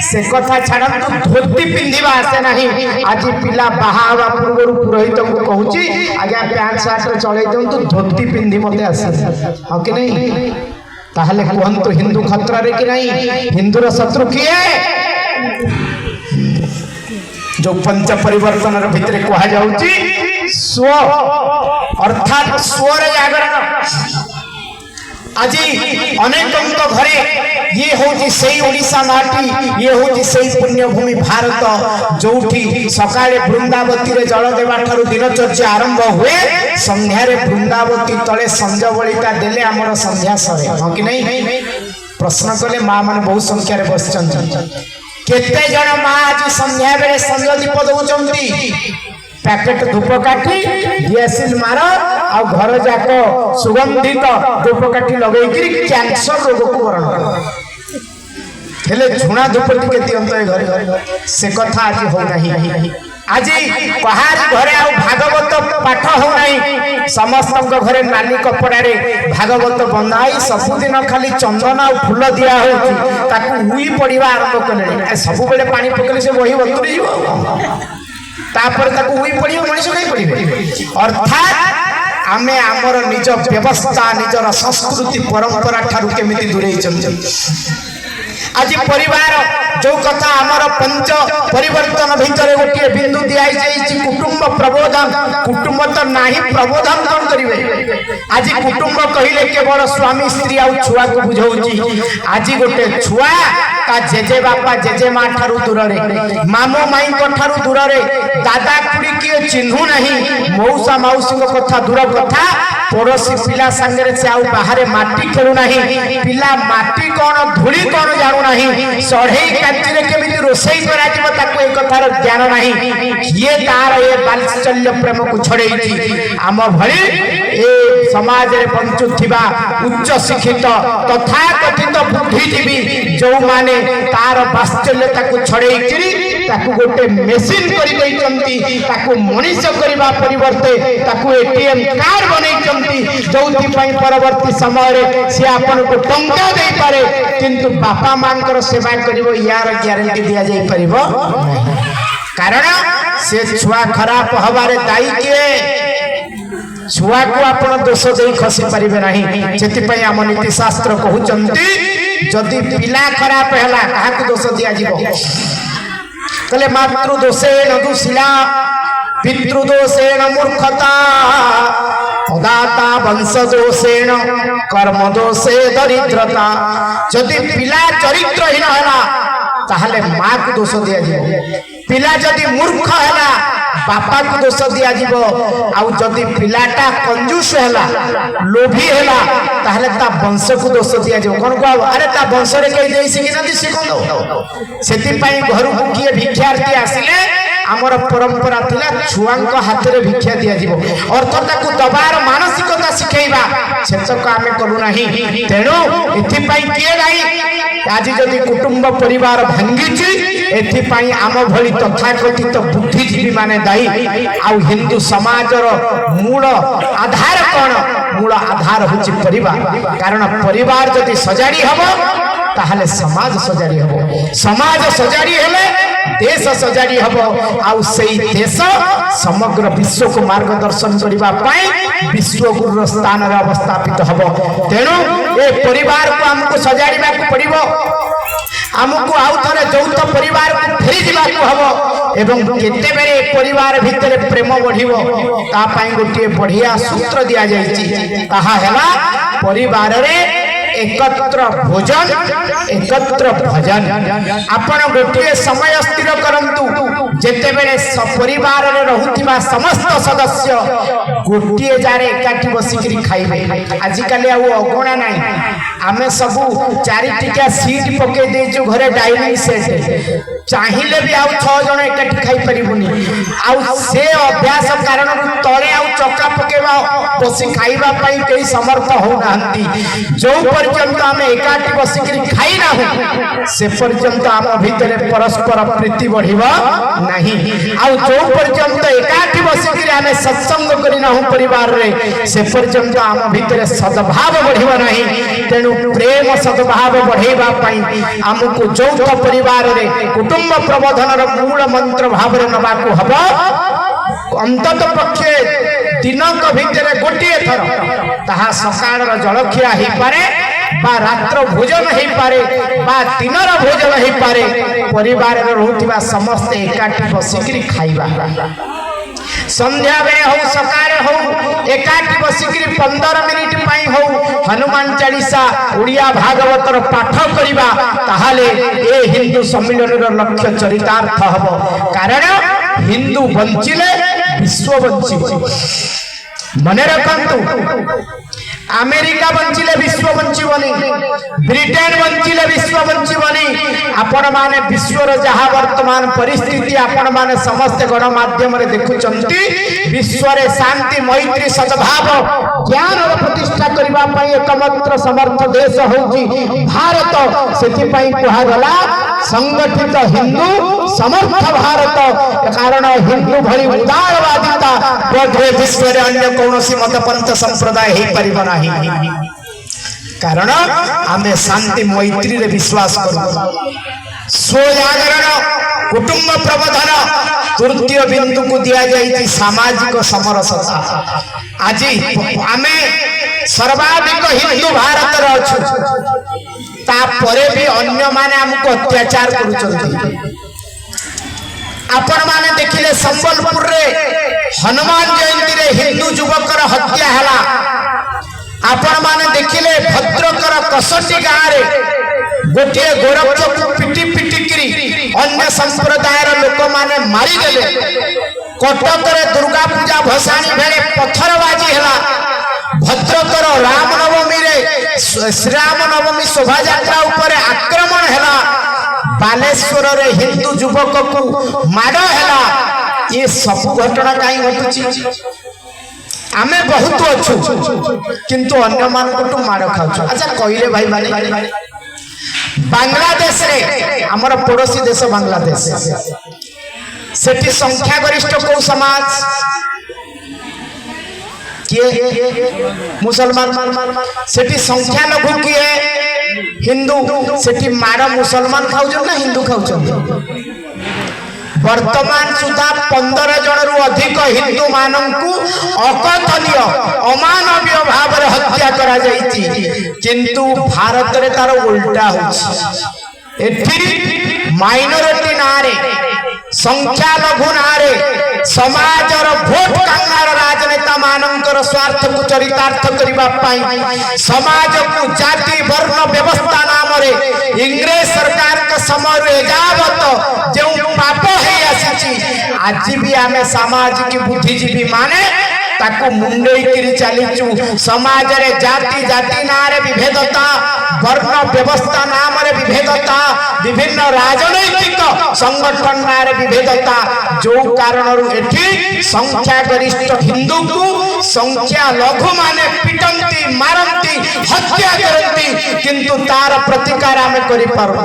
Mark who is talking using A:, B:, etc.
A: से कथा छाड़ा धोती पिंधिबा आसे नहीं आज पिला बाहा पूर्व पुरोहित को कहूँ आज्ञा पैंट सार्ट चल धोती पिंधि मत आसे हाँ कि नहीं ताहले कहतु हिंदू खतरा रे कि नहीं हिंदूर शत्रु किए जो पंच परिवर्तन भितर कह जाउची स्व अर्थात स्वर जागरण आज अनेक घरे ये हूँ से ओडिशा माटी ये हूँ से पुण्यभूमि भारत जोठी सकाळे वृंदावती रे जल देवा ठारू दिनचर्या आरंभ हुए संध्यारे वृंदावती तले संज बलिता देले आमर संध्या सरे हाँ कि नहीं प्रश्न कले माँ मैंने बहुत संख्यार बस केते जन माँ आज संध्या बेले संज दीप दौरान पैकेट धूप काठी दियासिल मार आ घर जाक सुगंधित धूप काठी लगे कैंसर रोग को वरण हेले झुणा धूप टिके दियंत घर से कथा आज हो नहीं आज कहार घरे आ भागवत पाठ हो नहीं समस्त घरे नाली कपड़ा रे भागवत बंधाई सबुदिन खाली चंदन आ फूल दिया हो ताकू हुई पड़िबा आरंभ कले सब बेले पानी पकले से वही बतुरी जीव तापर ताकू हुई पड़ियो मनुष्य कहीं पड़िबे अर्थात आमे आमर निज व्यवस्था निजर संस्कृति परंपरा ठारू केमिति दूरे आज परिवार जो कथा आमर पंच परिवर्तन भितर गोटे बिंदु दिखाई कुटुंब प्रबोधन कुटुंब तो नहीं प्रबोधन कौन करेंगे आज कुटुंब कहले केवल स्वामी स्त्री आ छुआ को बुझाऊँ आज गोटे छुआ ता जेजे बापा जेजे माँ ठारू दूर मामू माई ठारू दूर दादा खुड़ी किए चिन्हू नहीं मौसा मौसी कथा दूर कथा पड़ोसी पिला सांगे से आउ बाहर माटी खेलु नहीं पिला माटी कौन धूली कौन जानू नहीं सढ़ई कांचीरे केमिति रोसई करा जिवो ताको ए कथार ज्ञान नहीं ये तार ये बात्सल्य प्रेम को छड़ेई आम भली ए समाज रे बंचुथिबा उच्च शिक्षित तथा कथित बुद्धिजीवी जो माने तार बात्सल्यता को छड़ेई ताकू गोटे मेसिन करि दैचंती ताकू मनीष करबा परिवर्ते ताकू एटीएम कार्ड बनै जोथि परवर्ती समय से आपन को टंका दे पारे किंतु बापा मानकर सेवा करिवो यार ग्यारंटी दिया जाई परिबो कारण से छुआ खराब हबारे दायी किए छुआ को आपन दोष दे खसी परिबे नहीं जेति पई हम नीति शास्त्र कहउचंती जदि पिला खराब हैला काहा को दोष दिया जीवो कले मातृ दोषेण दुशिला पितृ दोषेण मूर्खता दाता वंश दोषेण कर्म दोषे दरिद्रता जदि पिला चरित्रहीन हैला ताहले माँ को दोष दिया जीवो पिला जदि मूर्ख हैला बापा को दोष दिया जीवो आउ जदि पिलाटा कंजूस हैला लोभी हैला ताहले ता वंश को दोष दिया जीवो कोन को अरे ता वंश रे कहि देइसी कि नदी से कोन सेति पई घर को किए भिक्षार्थी आसिले आमर परंपरा थिला छुआंक हाथ रे भिक्षा दिया जीवो अर्थात को दबार मानसिकता सिखेइबा सेतक आमे करू नाही तेणु एथि पई किए नाही आज जदि कुटुंब परिवार भांगी एथि पई आम भली तथाकथित बुद्धिजीवी माने दायी आउ हिंदू समाजर मूल आधार कौन मूल आधार होची परिवार कारण परिवार जदि सजाड़ी हबो ताहले समाज सजाड़ी हबो समाज सजाड़ी हेले देश सजाड़ी हबो आउ सेई देश समग्र विश्व को मार्गदर्शन करिबा पाई विश्व गुरु स्थान रे अवस्थापित हबो तेणु ए परिवार को हमको सजाड़ीबा को पड़िबो हमको आउ थरे जौथ परिवार को फेरी दिबा को हबो एवं केते बेरे परिवार भितरे प्रेम बढ़िबो ता पाई गोटे बढ़िया सूत्र दिया जाईची ताहा हैला परिवार रे एकत्र भोजन एकत्र भजन आपण गोटे समय स्थिर करंतु जेते बेले परिवार रे रहुथिबा समस्त सदस्य गोटे जारे एकाठी बसिकरी खाइबे आजि काली आ अगणा नाही आमे सब चारि टिका सीट पके देजु घरे डाइनिंग सेट चाहिले भी आउ 6 जण एकाठी खाइ परिबुनी आउ से अभ्यास कारण तळे आउ चक्का पकेबा बसी खाइबा पई केही समर्थ हो नांती जो पर्यंत आमे एकाठी बसिकरी खाइ ना हो से पर्यंत आम भितरे परस्पर प्रीति बढ़िबा नहीं आउ जो पर्यंत एकाठी बसिकरी आमे सत्संग करि ना हो परिवार रे से पर्यंत आम भितरे सद्भाव बढ़िबा नहीं तेनु प्रेम सद्भाव बढ़ेबा पई हमको यौथ परिवार रे कुटुंब प्रबोधन मूल मंत्र भाव नबाकू हब अंतत पक्षे दिनक भितर गोटे थर ताहा सकाळ जलखिया ही पारे बा रात्र भोजन ही पारे बा दिनर भोजन ही पारे परिवार रे रहउथिबा समस्त एकाठी बसिकरी खाइबा संध्या बेले हो सकाळे हो एकाठी बसिकरी 15 मिनिट पाई हो हनुमान चालीसा उड़िया भागवतर पाठ करिबा ताहाले ए हिंदू सम्मेलन रो लक्ष्य चरितार्थ हबो कारण हिंदू बंचिले विश्व बंचिबो मने रखंतु अमेरिका बंचिले विश्व बंचिबनी ब्रिटेन बंचिले विश्व बंचिबनी आपण माने विश्वर जहा वर्तमान परिस्थिति आपण माने समस्त गणमाध्यम रे देखुचंती विश्व रे शांति मैत्री सद्भाव ज्ञान रो प्रतिष्ठा करबा पई एकमात्र समर्थ देश होची भारत सेति पई कहा गला संगठित हिंदू समर्थ भारत कारण हिंदू भली उदारवादिता बोधे विश्व रे अन्य कोनोसी मतपंथ संप्रदाय हे परिबना कारण आमे शांति मैत्री रे विश्वास करू स्वजागरण कुटुंब प्रबोधन तृतीय बिंदु को दिया जाई सामाजिक समरसता आज आमे सर्वाधिक हिंदू भारत रे अछु ता परे भी अन्य माने हमको अत्याचार करूछंती आपण माने देखिले संबलपुर रे हनुमान जयंती रे हिंदू युवकर हत्या हला आपण माने देखिले भद्रकर कसटी गाँ रे गोटे गोरख को पिटी पिटी करी अन्य संप्रदाय रो लोक माने मारी देले कटक रे दुर्गा पूजा भसानी बेले पत्थरबाजी हला भद्रकर राम नवमी रे श्री राम नवमी शोभा यात्रा ऊपर आक्रमण हला बालेश्वर रे हिंदू युवक को माड़ हला ये सब घटना काई घटुची आमे बहुत अच्छु किंतु अन्य मान को माड़ खाउछु अच्छा कहिले भाई माने बांग्लादेश रे हमर पड़ोसी देश बांग्लादेश सेठी संख्या गरिष्ठ को समाज किए मुसलमान सेठी संख्या लघु किए हिंदू सेठी माड़ मुसलमान खाउछन ना हिंदू खाउछन वर्तमान सुधा 15 जन रु अधिक हिंदू मानंकु अकथनीय अमानवीय भाव रे हत्या करा जाईची किंतु भारत रे तार उल्टा होछि एठी माइनॉरिटी नारे संख्या लघु नारे समाज रो वोट कांगार राजनेता मानंकर स्वार्थ को चरितार्थ करिबा पाई समाज को जाति वर्ण व्यवस्था नाम रे इंग्रेज सरकार के समय रे जावत जो पाप है आसी आज भी आमे सामाजिक बुद्धिजीवी माने ताको मुंडई करी चलीचु समाज रे जाति जाति नारे विभेदता वर्ण व्यवस्था नाम रे विभेदता विभिन्न राजनैतिक संगठन नारे विभेदता जो कारण एठी संख्या गरिष्ठ हिंदू को संख्या लघु माने पिटंती मारंती हत्या करंती किंतु तार प्रतिकार आमे करि पारो।